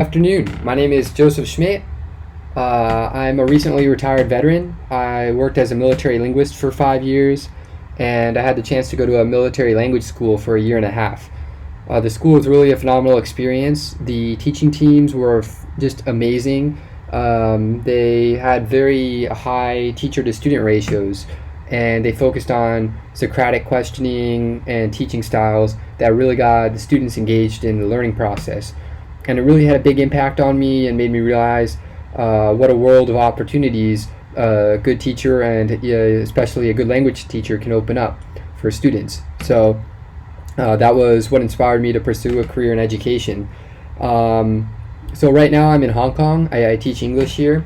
Afternoon. My name is Joseph Schmidt. I'm a recently retired veteran. I worked as a military linguist for 5 years, and I had the chance to go to a military language school for a year and a half. The school was really a phenomenal experience. The teaching teams were just amazing. They had very high teacher to student ratios, and they focused on Socratic questioning and teaching styles that really got the students engaged in the learning process. And it really had a big impact on me and made me realize what a world of opportunities a good teacher and especially a good language teacher can open up for students. So that was what inspired me to pursue a career in education. So right now I'm in Hong Kong. I teach English here,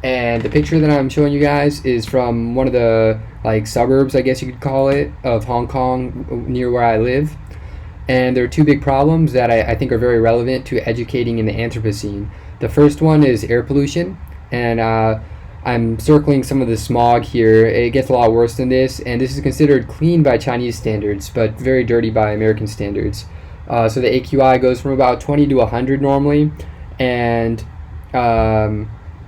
and the picture that I'm showing you guys is from one of the suburbs, I guess you could call it, of Hong Kong near where I live. And there are two big problems that I think are very relevant to educating in the Anthropocene. The first one is air pollution, and I'm circling some of the smog here. It gets a lot worse than this, and this is considered clean by Chinese standards, but very dirty by American standards. So the AQI goes from about 20 to 100 normally, and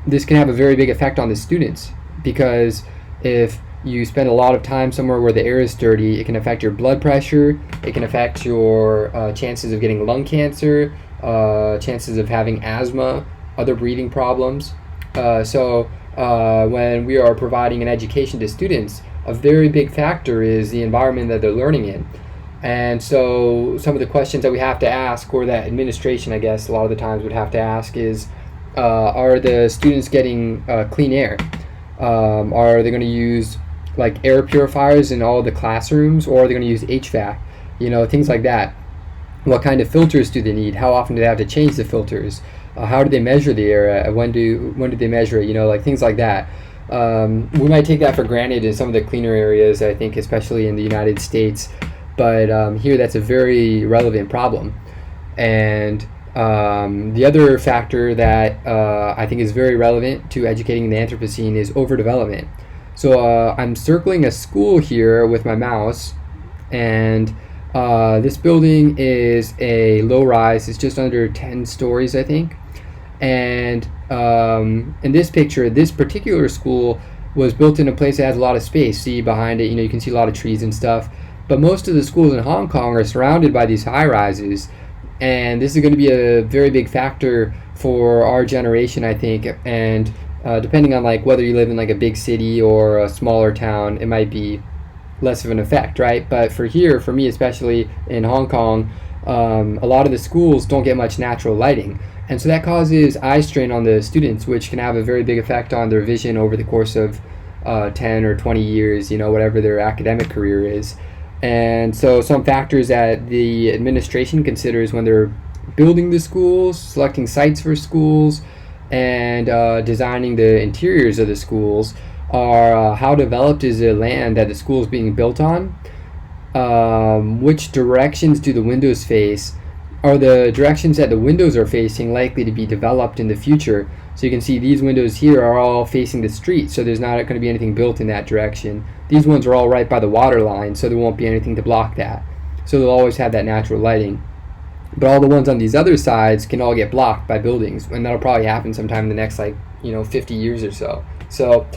this can have a very big effect on the students, because if you spend a lot of time somewhere where the air is dirty, it can affect your blood pressure, it can affect your chances of getting lung cancer, chances of having asthma, other breathing problems. So when we are providing an education to students, a very big factor is the environment that they're learning in. And so some of the questions that we have to ask, or that administration, I guess, a lot of the times would have to ask is, are the students getting clean air? Are they going to use air purifiers in all the classrooms, or are they going to use HVAC? Things like that. What kind of filters do they need? How often do they have to change the filters? How do they measure the air? When do they measure it? Things like that. We might take that for granted in some of the cleaner areas, I think, especially in the United States. But here, that's a very relevant problem. And the other factor that I think is very relevant to educating in the Anthropocene is overdevelopment. So I'm circling a school here with my mouse, and this building is a low rise. It's just under 10 stories, I think. And in this picture, this particular school was built in a place that has a lot of space. See behind it, you can see a lot of trees and stuff. But most of the schools in Hong Kong are surrounded by these high rises, and this is going to be a very big factor for our generation, I think. And depending on whether you live in a big city or a smaller town, it might be less of an effect, right? But for me especially in Hong Kong, a lot of the schools don't get much natural lighting, and so that causes eye strain on the students, which can have a very big effect on their vision over the course of 10 or 20 years, whatever their academic career is. And so some factors that the administration considers when they're building the schools, selecting sites for schools, and designing the interiors of the schools are how developed is the land that the school is being built on, which directions do the windows face, are the directions that the windows are facing likely to be developed in the future. So you can see these windows here are all facing the street, so there's not going to be anything built in that direction. These ones are all right by the water line, so there won't be anything to block that. So they'll always have that natural lighting. But all the ones on these other sides can all get blocked by buildings, and that'll probably happen sometime in the next 50 years or so. So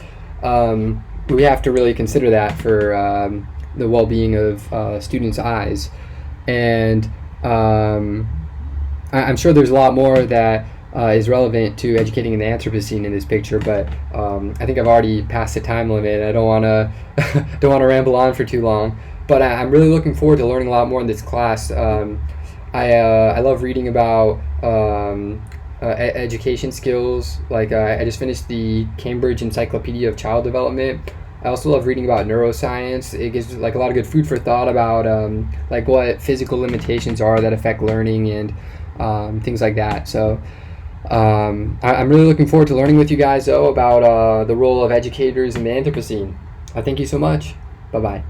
we have to really consider that for the well-being of students' eyes. And I'm sure there's a lot more that is relevant to educating in the Anthropocene in this picture, but I think I've already passed the time limit. I don't want to don't want to ramble on for too long. But I'm really looking forward to learning a lot more in this class. I love reading about education skills. I just finished the Cambridge Encyclopedia of Child Development. I also love reading about neuroscience. It gives a lot of good food for thought about what physical limitations are that affect learning and things like that. So I'm really looking forward to learning with you guys, though, about the role of educators in the Anthropocene. Thank you so much. Bye-bye.